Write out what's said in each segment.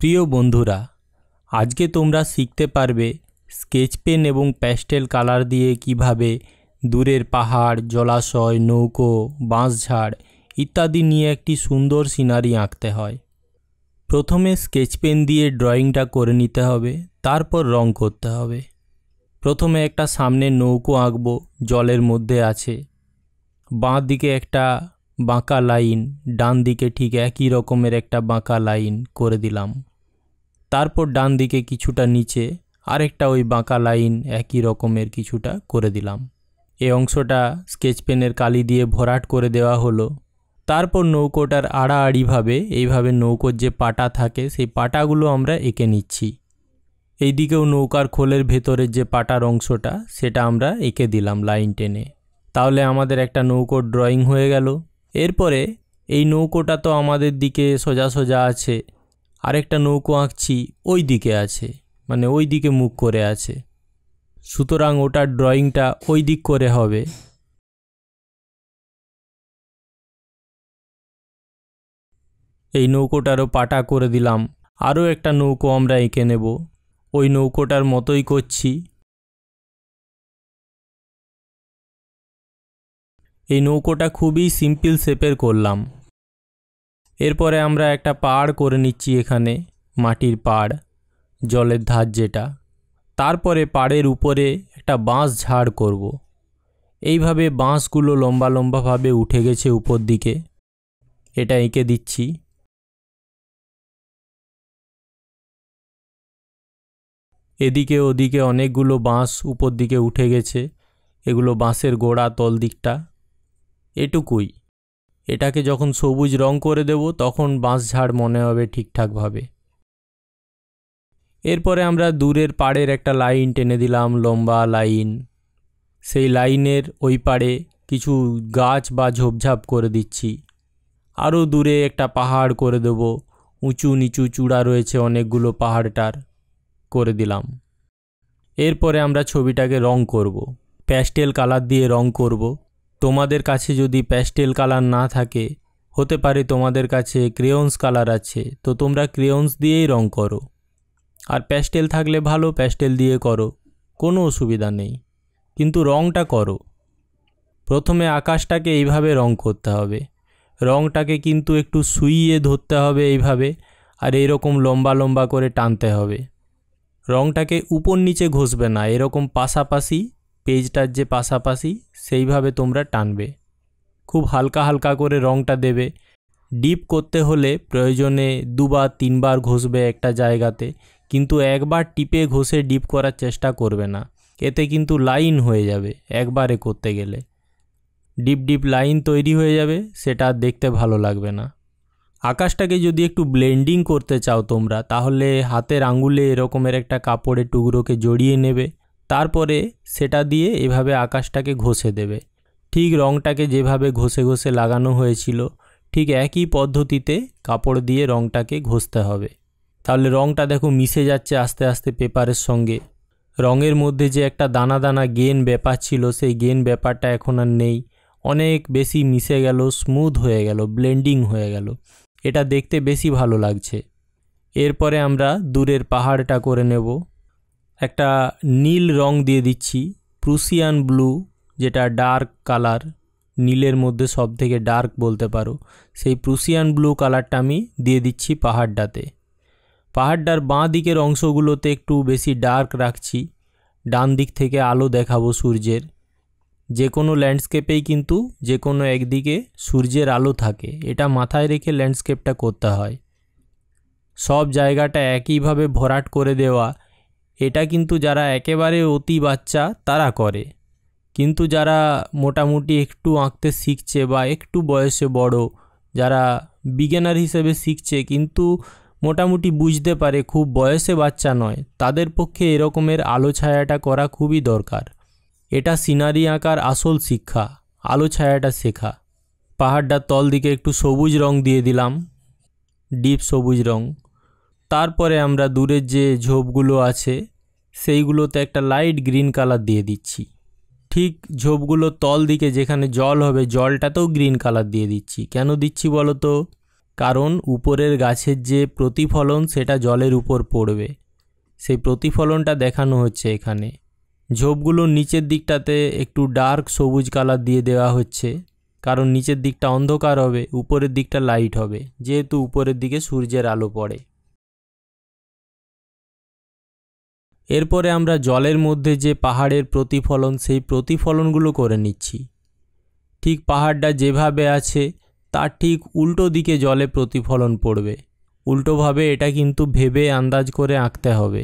প্রিয় বন্ধুরা, আজকে তোমরা শিখতে পারবে স্কেচ পেন এবং প্যাস্টেল কালার দিয়ে কিভাবে দূরের পাহাড়, জলাশয়, নৌকো, বাঁশঝাড় ইত্যাদি নিয়ে একটি সুন্দর সিনারি আঁকতে হয়। প্রথমে স্কেচ পেন দিয়ে ড্রয়িংটা করে নিতে হবে, তারপর রং করতে হবে। প্রথমে একটা সামনে নৌকো আঁকবো, জলের মধ্যে আছে। বাঁ দিকে একটা বাঁকা লাইন, ডান দিকে ঠিক একই রকমের একটা বাঁকা লাইন করে দিলাম। তারপর ডান দিকে কিছুটা নিচে আরেকটা ওই বাঁকা লাইন একই রকমের কিছুটা করে দিলাম। এই অংশটা স্কেচ পেনের কালি দিয়ে ভরাট করে দেওয়া হলো। তারপর নৌকোটার আড়াআড়িভাবে এইভাবে নৌকোর যে পাটা থাকে সেই পাটাগুলো আমরা এঁকে নিচ্ছি। এই দিকেও নৌকার খোলের ভেতরের যে পাটার অংশটা সেটা আমরা এঁকে দিলাম লাইন টেনে। তাহলে আমাদের একটা নৌকোর ড্রয়িং হয়ে গেল। এরপরে এই নৌকোটা তো আমাদের দিকে সোজা সোজা আছে, আরেকটা নৌকো আঁকছি ওই দিকে আছে, মানে ওই দিকে মুখ করে আছে, সুতরাং ওটার ড্রয়িংটা ওই দিক করে হবে। এই নৌকোটারও পাটা করে দিলাম। আরও একটা নৌকো আমরা এঁকে নেব, ওই নৌকোটার মতোই করছি। এই নৌকোটা খুবই সিম্পল শেপের করলাম। এরপরে আমরা একটা পাড় করে নিচ্ছি, এখানে মাটির পাড়, জলের ধার যেটা। তারপরে পাড়ের উপরে একটা বাঁশ ঝাড় করব। এইভাবে বাঁশগুলো লম্বা লম্বাভাবে উঠে গেছে উপর দিকে, এটা এঁকে দিচ্ছি। এদিকে ওদিকে অনেকগুলো বাঁশ উপর দিকে উঠে গেছে, এগুলো বাঁশের গোড়া তল দিকটা। এটুকুই। এটাকে যখন সবুজ রং করে দেব তখন বাঁশ ঝাড় মনে হবে ঠিকঠাকভাবে। এরপরে আমরা দূরের পাড়ের একটা লাইন টেনে দিলাম, লম্বা লাইন। সেই লাইনের ওই পাড়ে কিছু গাছ বা ঝোপঝাপ করে দিচ্ছি। আরও দূরে একটা পাহাড় করে দেব, উঁচু নিচু চূড়া রয়েছে অনেকগুলো পাহাড়টার, করে দিলাম। এরপরে আমরা ছবিটাকে রং করব, প্যাস্টেল কালার দিয়ে রং করব। তোমাদের কাছে যদি প্যাস্টেল কালার না থাকে, হতে পারে তোমাদের কাছে ক্রেয়ন্স কালার আছে, তো তোমরা ক্রেয়ন্স দিয়েই রং করো। আর প্যাস্টেল থাকলে ভালো, প্যাস্টেল দিয়ে করো, কোনো অসুবিধা নেই, কিন্তু রংটা করো। প্রথমে আকাশটাকে এইভাবে রং করতে হবে। রংটাকে কিন্তু একটু শুইয়ে ধরতে হবে এইভাবে, আর এইরকম লম্বা লম্বা করে টানতে হবে। রংটাকে উপর নিচে ঘষবে না, এরকম পাশাপাশি, পেজটার যে পাশাপাশি সেইভাবে তোমরা টানবে। খুব হালকা হালকা করে রংটা দেবে। ডিপ করতে হলে প্রয়োজনে 2 বা 3 বার ঘষবে একটা জায়গাতে, কিন্তু একবার টিপে ঘষে ডিপ করার চেষ্টা করবে না, এতে কিন্তু লাইন হয়ে যাবে একবারে করতে গেলে। ডিপ ডিপ লাইন তৈরি হয়ে যাবে, সেটা দেখতে ভালো লাগবে না। আকাশটাকে যদি একটু ব্লেন্ডিং করতে চাও তোমরা, তাহলে হাতের আঙুলে এরকমের একটা কাপড়ের টুকরোকে জড়িয়ে নেবে, তারপরে সেটা দিয়ে এভাবে আকাশটাকে ঘষে দেবে। ঠিক রংটাকে যেভাবে ঘষে ঘষে লাগানো হয়েছিল ঠিক একই পদ্ধতিতে কাপড় দিয়ে রংটাকে ঘষতে হবে। তাহলে রংটা দেখো মিশে যাচ্ছে আস্তে আস্তে পেপারের সঙ্গে। রঙের মধ্যে যে একটা দানা দানা গেন ব্যাপার ছিল, সেই গেন ব্যাপারটা এখন আর নেই, অনেক বেশি মিশে গেল, স্মুথ হয়ে গেল, ব্লেন্ডিং হয়ে গেল, এটা দেখতে বেশি ভালো লাগছে। এরপরে আমরা দূরের পাহাড়টা করে নেব। একটা নীল রং দিয়ে দিচ্ছি, প্রুসিয়ান ব্লু, যেটা ডার্ক কালার, নীলের মধ্যে সব থেকে ডার্ক বলতে পারো, সেই প্রুসিয়ান ব্লু কালারটা আমি দিয়ে দিচ্ছি পাহাড়টাতে। পাহাড়টার বাঁ দিকের অংশগুলোতে একটু বেশি ডার্ক রাখছি, ডান দিক থেকে আলো দেখাবো সূর্যের। যে কোনো ল্যান্ডস্কেপেই কিন্তু যে কোনো একদিকে সূর্যের আলো থাকে, এটা মাথায় রেখে ল্যান্ডস্কেপটা করতে হয়। সব জায়গাটা একইভাবে ভরাট করে দেওয়া, এটা কিন্তু যারা একেবারে অতি বাচ্চা তারা করে, কিন্তু যারা মোটামুটি একটু আঁকতে শিখছে বা একটু বয়সে বড়, যারা বিগিনার হিসেবে শিখছে কিন্তু মোটামুটি বুঝতে পারে, খুব বয়সে বাচ্চা নয়, তাদের পক্ষে এরকমের আলো ছায়াটা করা খুবই দরকার। এটা সিনারি আঁকার আসল শিক্ষা, আলো ছায়াটা শেখা। পাহাড়টার তল দিকে একটু সবুজ রং দিয়ে দিলাম, ডিপ সবুজ রং। তারপরে আমরা দূরের যে ঝোপগুলো আছে সেইগুলোতে একটা লাইট গ্রিন কালার দিয়ে দিচ্ছি। ঠিক ঝোপগুলো তল দিকে যেখানে জল হবে, জলটাতেও গ্রিন কালার দিয়ে দিচ্ছি। কেন দিচ্ছি বলো তো? কারণ উপরের গাছের যে প্রতিফলন সেটা জলের উপর পড়বে, সেই প্রতিফলনটা দেখানো হচ্ছে এখানে। ঝোপগুলোর নিচের দিকটাতে একটু ডার্ক সবুজ কালার দিয়ে দেওয়া হচ্ছে, কারণ নিচের দিকটা অন্ধকার হবে, উপরের দিকটা লাইট হবে, যেহেতু উপরের দিকে সূর্যের আলো পড়ে। এরপরে আমরা জলের মধ্যে যে পাহাড়ের প্রতিফলন, সেই প্রতিফলনগুলো করে নিচ্ছি। ঠিক পাহাড়টা যেভাবে আছে তার ঠিক উল্টো দিকে জলে প্রতিফলন পড়বে। উল্টোভাবে এটা কিন্তু ভেবে আন্দাজ করে আঁকতে হবে।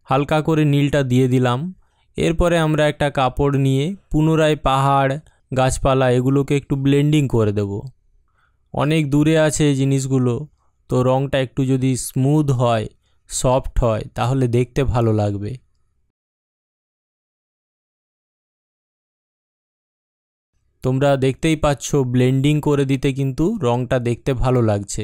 হালকা করে নীলটা দিয়ে দিলাম। এরপরে আমরা একটা কাপড় নিয়ে পুনরায় পাহাড়, গাছপালা এগুলোকে একটু ব্লেন্ডিং করে দেব। অনেক দূরে আছে এই জিনিসগুলো, তো রঙটা একটু যদি স্মুথ হয়, সফট হয়, তাহলে দেখতে ভালো লাগবে। তোমরা দেখতেই পাচ্ছ ব্লেন্ডিং করে দিতে কিন্তু রঙটা দেখতে ভালো লাগছে।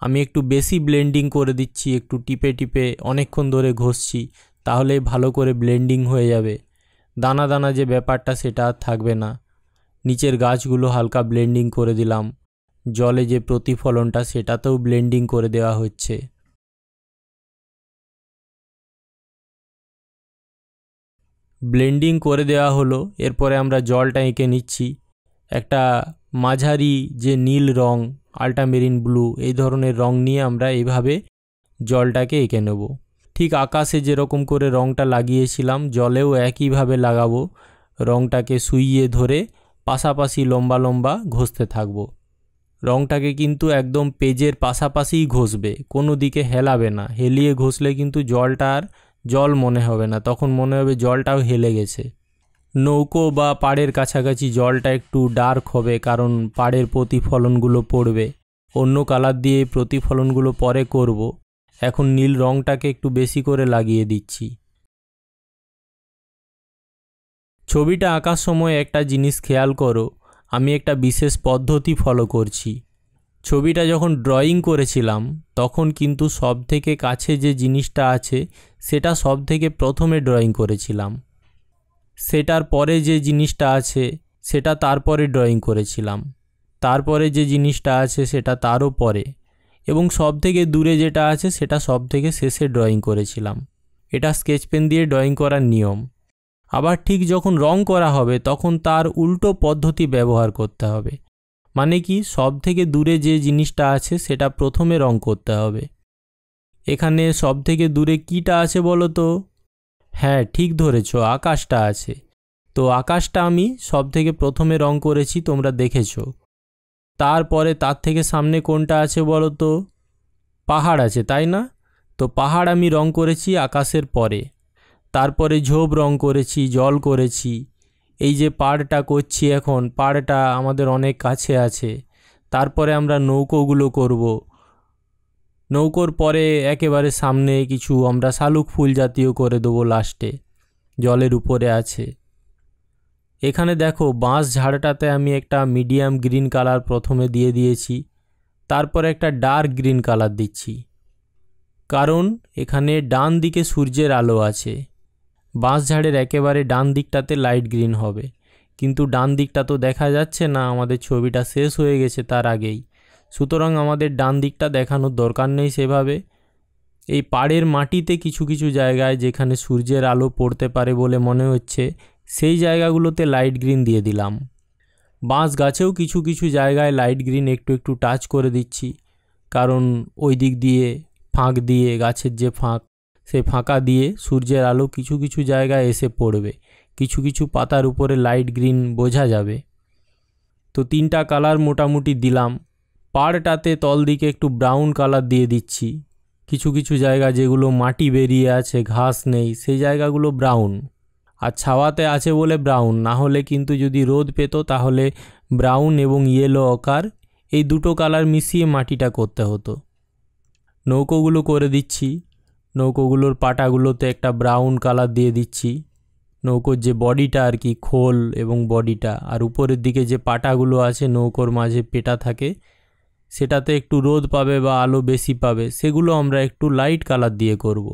আমি একটু বেশি ব্লেন্ডিং করে দিচ্ছি, একটু টিপে টিপে অনেকক্ষণ ধরে ঘষছি, তাহলে ভালো করে ব্লেন্ডিং হয়ে যাবে। দানা দানা যে ব্যাপারটা সেটা আর থাকবে না। নিচের গাছগুলো হালকা ব্লেন্ডিং করে দিলাম। জলে যে প্রতিফলনটা সেটাতেও ব্লেন্ডিং করে দেওয়া হচ্ছে। ব্লেন্ডিং করে দেওয়া হলো। এরপরে আমরা জলটা এঁকে নিচ্ছি। একটা মাঝারি যে নীল রং, আল্ট্রামেরিন ব্লু, এই ধরনের রং নিয়ে আমরা এইভাবে জলটাকে এঁকে নেব। ঠিক আকাশে যেরকম করে রংটা লাগিয়েছিলাম জলেও একইভাবে লাগাবো। রংটাকে সুইয়ে ধরে পাশাপাশি লম্বা লম্বা ঘষতে থাকবো। রংটাকে কিন্তু একদম পেজের পাশাপাশিই ঘষবে, কোনো দিকে হেলাবে না। হেলিয়ে ঘষলে কিন্তু জলটা আর জল মনে হবে না, তখন মনে হবে জলটাও হেলে গেছে। নৌকো বা পাড়ের কাছাকাছি জলটা একটু ডার্ক হবে, কারণ পাড়ের প্রতিফলনগুলো পড়বে। অন্য কালার দিয়ে প্রতিফলনগুলো পরে করব। এখন নীল রংটাকে একটু বেশি করে লাগিয়ে দিচ্ছি। ছবিটা আঁকার সময় একটা জিনিস খেয়াল করো, আমি একটা বিশেষ পদ্ধতি ফলো করছি। ছবিটা যখন ড্রয়িং করেছিলাম তখন কিন্তু সবথেকে কাছে যে জিনিসটা আছে সেটা সবথেকে প্রথমে ড্রয়িং করেছিলাম। সেটার পরে যে জিনিসটা আছে সেটা তারপরে ড্রয়িং করেছিলাম। তারপরে যে জিনিসটা আছে সেটা তারও পরে, এবং সবথেকে দূরে যেটা আছে সেটা সবথেকে শেষে ড্রয়িং করেছিলাম। এটা স্কেচ পেন দিয়ে ড্রয়িং করার নিয়ম। আবার ঠিক যখন রং করা হবে তখন তার উল্টো পদ্ধতি ব্যবহার করতে হবে। মানে কি, সবথেকে দূরে যে জিনিসটা আছে সেটা প্রথমে রং করতে হবে। এখানে সবথেকে দূরে কিটা আছে বলো তো? হ্যাঁ, ঠিক ধরেছো, আকাশটা আছে। তো আকাশটা আমি সবথেকে প্রথমে রং করেছি, তোমরা দেখেছো। তারপরে তার থেকে সামনে কোনটা আছে বলো তো? পাহাড় আছে, তাই না? তো পাহাড় আমি রং করেছি আকাশের পরে। তারপরে ঝোপ রং করেছি, জল করেছি। এই যে পাড়টা করছি এখন, পাড়টা আমাদের অনেক কাছে আছে। তারপরে আমরা নৌকোগুলো করব। নৌকোর পরে একেবারে সামনে কিছু আমরা শালুক ফুল জাতীয় করে দেবো লাস্টে, জলের উপরে আছে। এখানে দেখো বাঁশ ঝাড়টাতে আমি একটা মিডিয়াম গ্রিন কালার প্রথমে দিয়ে দিয়েছি, তারপরে একটা ডার্ক গ্রিন কালার দিচ্ছি, কারণ এখানে ডান দিকে সূর্যের আলো আছে। বাঁশঝাড়ের একেবারে ডান দিকটাতে লাইট গ্রিন হবে, কিন্তু ডান দিকটা তো দেখা যাচ্ছে না, আমাদের ছবিটা শেষ হয়ে গেছে তার আগেই। সুতরাং আমাদের ডান দিকটা দেখানোর দরকার নেই সেভাবে। এই পাড়ের মাটিতে কিছু কিছু জায়গায় যেখানে সূর্যের আলো পড়তে পারে বলে মনে হচ্ছে, সেই জায়গাগুলোতে লাইট গ্রিন দিয়ে দিলাম। বাঁশ গাছেও কিছু কিছু জায়গায় লাইট গ্রিন একটু একটু টাচ করে দিচ্ছি, কারণ ওই দিক দিয়ে ফাঁক দিয়ে, গাছের যে ফাঁক, সেই ফাঁকা দিয়ে সূর্যের আলো কিছু কিছু জায়গায় এসে পড়বে। কিছু কিছু পাতার উপরে লাইট গ্রিন বোঝা যাবে। তো তিনটা কালার মোটামুটি দিলাম। পাড়টাতে তল দিকে একটু ব্রাউন কালার দিয়ে দিচ্ছি। কিছু কিছু জায়গা যেগুলো মাটি বেরিয়ে আছে, ঘাস নেই, সেই জায়গাগুলো ব্রাউন। আর ছাওয়াতে আছে বলে ব্রাউন, না হলে কিন্তু যদি রোদ পেত তাহলে ব্রাউন এবং ইয়েলো অকার, এই দুটো কালার মিশিয়ে মাটিটা করতে হতো। নৌকোগুলো করে দিচ্ছি। নৌকোগুলোর পাটাগুলোতে একটা ব্রাউন কালার দিয়ে দিচ্ছি। নৌকোর যে বডিটা আর কি, খোল এবং বডিটা, আর উপরের দিকে যে পাটাগুলো আছে নৌকোর মাঝে পেটা থাকে, সেটাতে একটু রোদ পাবে বা আলো বেশি পাবে, সেগুলো আমরা একটু লাইট কালার দিয়ে করব।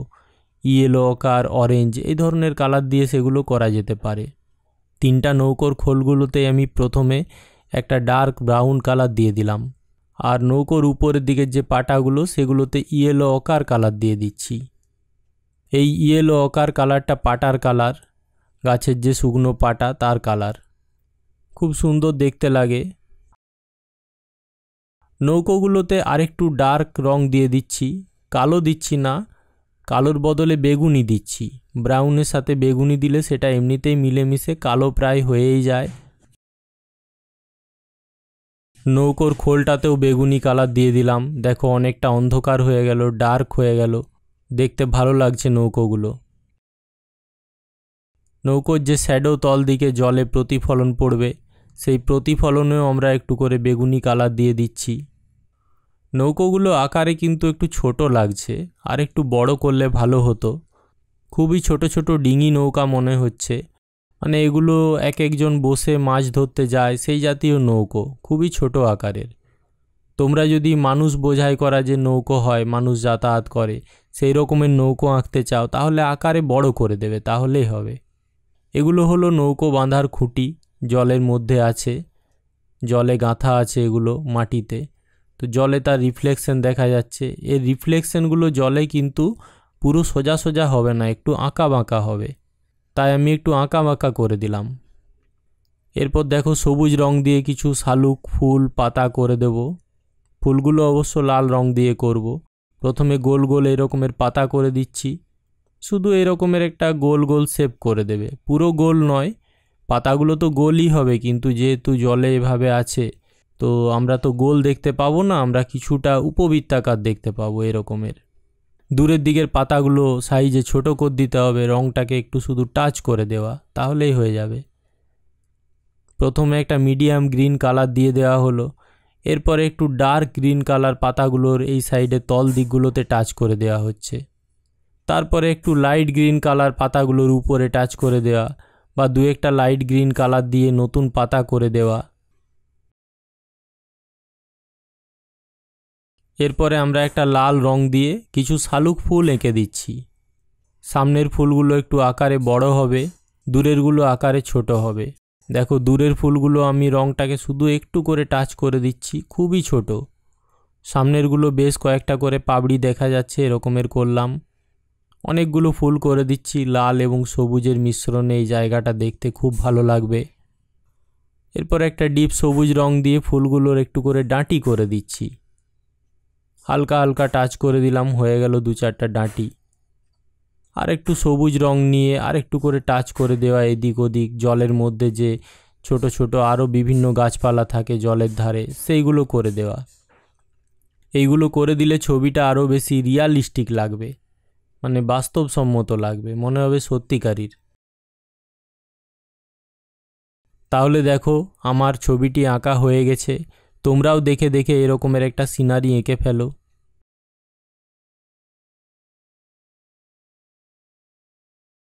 ইয়েলো অকার, অরেঞ্জ, এই ধরনের কালার দিয়ে সেগুলো করা যেতে পারে। তিনটা নৌকোর খোলগুলোতে আমি প্রথমে একটা ডার্ক ব্রাউন কালার দিয়ে দিলাম, আর নৌকোর উপরের দিকের যে পাটাগুলো সেগুলোতে ইয়েলো অকার কালার দিয়ে দিচ্ছি। এই ইয়েলো অকার কালারটা পাটার কালার, গাছের যে শুকনো পাটা তার কালার, খুব সুন্দর দেখতে লাগে। নৌকোগুলোতে আরেকটু ডার্ক রং দিয়ে দিচ্ছি, কালো দিচ্ছি না, কালোর বদলে বেগুনি দিচ্ছি। ব্রাউনের সাথে বেগুনি দিলে সেটা এমনিতেই মিলেমিশে কালো প্রায় হয়েই যায়। নৌকোর খোলটাতেও বেগুনি কালার দিয়ে দিলাম। দেখো অনেকটা অন্ধকার হয়ে গেল, ডার্ক হয়ে গেল, দেখতে ভালো লাগছে নৌকোগুলো। নৌকোর যে শ্যাডো তল দিকে জলে প্রতিফলন পড়বে, সেই প্রতিফলনেও আমরা একটু করে বেগুনি কালার দিয়ে দিচ্ছি। নৌকোগুলো আকারে কিন্তু একটু ছোট লাগছে, আর একটু বড় করলে ভালো হতো। খুবই ছোট ছোট ডিঙি নৌকা মনে হচ্ছে, মানে এগুলো এক একজন বসে মাছ ধরতে যায় সেই জাতীয় নৌকো, খুবই ছোট আকারের। তোমরা যদি মানুষ বোঝাই করা যে নৌকো হয়, মানুষ যাতায়াত করে, সেই রকমের নৌকো আঁকতে চাও তাহলে আকারে বড় করে দেবে, তাহলেই হবে। এগুলো হলো নৌকো বাঁধার খুঁটি, জলের মধ্যে আছে, জলে গাঁথা আছে এগুলো মাটিতে। তো জলে তার রিফ্লেকশন দেখা যাচ্ছে। এর রিফ্লেকশনগুলো জলে কিন্তু পুরো সোজা সোজা হবে না, একটু আঁকা বাঁকা হবে, তাই আমি একটু আঁকা বাঁকা করে দিলাম। এরপর দেখো সবুজ রং দিয়ে কিছু শালুক ফুল পাতা করে দেব। ফুলগুলো অবশ্য লাল রং দিয়ে করব। প্রথমে গোল গোল এরকমের পাতা করে দিচ্ছি, শুধু এরকমের একটা গোল গোল শেপ করে দেবে, পুরো গোল নয়। পাতাগুলো তো গোলই হবে, কিন্তু যেহেতু জলে এভাবে আছে তো আমরা তো গোল দেখতে পাবো না, আমরা কিছুটা উপবৃত্তাকার দেখতে পাবো এরকমের। দূরের দিকের পাতাগুলো সাইজে ছোট করে দিতে হবে, রংটাকে একটু শুধু টাচ করে দেওয়া, তাহলেই হয়ে যাবে। প্রথমে একটা মিডিয়াম গ্রিন কালার দিয়ে দেওয়া হলো, এরপরে একটু ডার্ক গ্রিন কালার পাতাগুলোর এই সাইডে তল দিকগুলোতে টাচ করে দেওয়া হচ্ছে। তারপরে একটু লাইট গ্রিন কালার পাতাগুলোর উপরে টাচ করে দেওয়া, বা দু একটা লাইট গ্রিন কালার দিয়ে নতুন পাতা করে দেওয়া। এরপরে আমরা একটা লাল রং দিয়ে কিছু শালুক ফুল এঁকে দিচ্ছি। সামনের ফুলগুলো একটু আকারে বড় হবে, দূরেরগুলো আকারে ছোট হবে। দেখো দূরের ফুলগুলো আমি রংটাকে শুধু একটু করে টাচ করে দিচ্ছি, খুবই ছোট। সামনেরগুলো বেশ কয়েকটা করে পাপড়ি দেখা যাচ্ছে, এরকমের করলাম। অনেকগুলো ফুল করে দিচ্ছি, লাল এবং সবুজের মিশ্রণে এই জায়গাটা দেখতে খুব ভালো লাগবে। এরপর একটা ডিপ সবুজ রং দিয়ে ফুলগুলোর একটু করে ডাঁটি করে দিচ্ছি, হালকা হালকা টাচ করে দিলাম, হয়ে গেল দু চারটা ডাঁটি। আর একটু সবুজ রং নিয়ে আর একটু করে টাচ করে দেওয়া এদিক ওদিক, জলের মধ্যে যে ছোট ছোট আরও বিভিন্ন গাছপালা থাকে জলের ধারে, সেইগুলো করে দেওয়া। এইগুলো করে দিলে ছবিটা আরও বেশি রিয়ালিস্টিক লাগবে, মানে বাস্তবসম্মত লাগবে, মনে হবে সত্যিকারীর। তাহলে দেখো আমার ছবিটি আঁকা হয়ে গেছে। তোমরাও দেখে দেখে এরকমের একটা সিনারি এঁকে ফেলো।